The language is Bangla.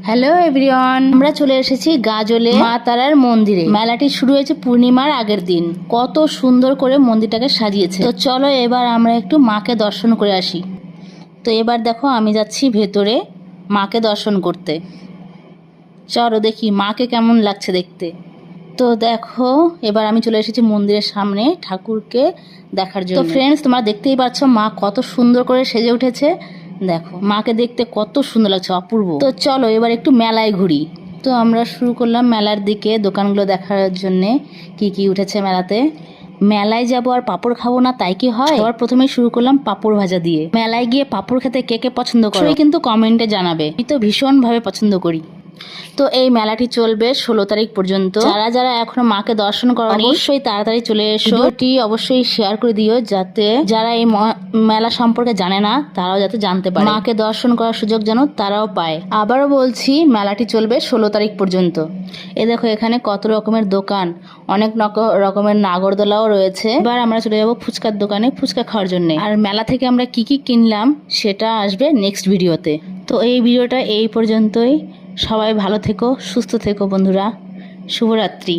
হ্যালো এভরিওয়ান, আমরা চলে এসেছি গাজলে মা তারার মন্দিরে। মেলাটি শুরু হয়েছে পূর্ণিমার আগের দিন। কত সুন্দর করে মন্দিরটাকে সাজিয়েছে। তো চলো এবার আমরা একটু মাকে দর্শন করে আসি। তো এবার দেখো আমি যাচ্ছি ভেতরে মাকে দর্শন করতে। চলো দেখি মাকে কেমন লাগছে দেখতে। তো দেখো এবার আমি চলে এসেছি মন্দিরের সামনে ঠাকুরকে দেখার জন্য। তো ফ্রেন্ডস, তোমরা দেখতেই পাচ্ছ মা কত সুন্দর করে সেজে উঠেছে। দেখো মাকে দেখতে কত সুন্দর লাগছে, অপূর্ব। তো চলো এবার একটু মেলায় ঘুরি। তো আমরা শুরু করলাম মেলার দিকে, দোকানগুলো দেখার জন্যে কি কি উঠেছে মেলাতে। মেলায় যাবো আর পাঁপড় খাবো না তাই কি হয়? সবার প্রথমে শুরু করলাম পাঁপড় ভাজা দিয়ে। মেলায় গিয়ে পাঁপড় খেতে কে কে পছন্দ করো কিন্তু কমেন্টে জানাবে। আমি তো ভীষণ ভাবে পছন্দ করি। তো এই মেলাটি চলবে 16 তারিখ পর্যন্ত। যারা যারা এখনো মাকে দর্শন করোনি অবশ্যই তাড়াতাড়ি চলে এসো। ভিডিওটি অবশ্যই শেয়ার করে দিও যাতে যারা এই মেলা সম্পর্কে জানে না তারাও যাতে জানতে পারে, মাকে দর্শন করার সুযোগ যেন তারাও পায়। আবারও বলছি, মেলাটি চলবে 16 তারিখ পর্যন্ত। এ দেখো এখানে কত রকমের দোকান, অনেক রকমের নাগরদোলাও রয়েছে। এবার আমরা চলে যাবো ফুচকার দোকানে ফুচকা খাওয়ার জন্য। আর মেলা থেকে আমরা কি কি কিনলাম সেটা আসবে নেক্সট ভিডিওতে। তো এই ভিডিওটা এই পর্যন্তই। সবাই ভালো থেকো, সুস্থ থেকো বন্ধুরা। শুভরাত্রি।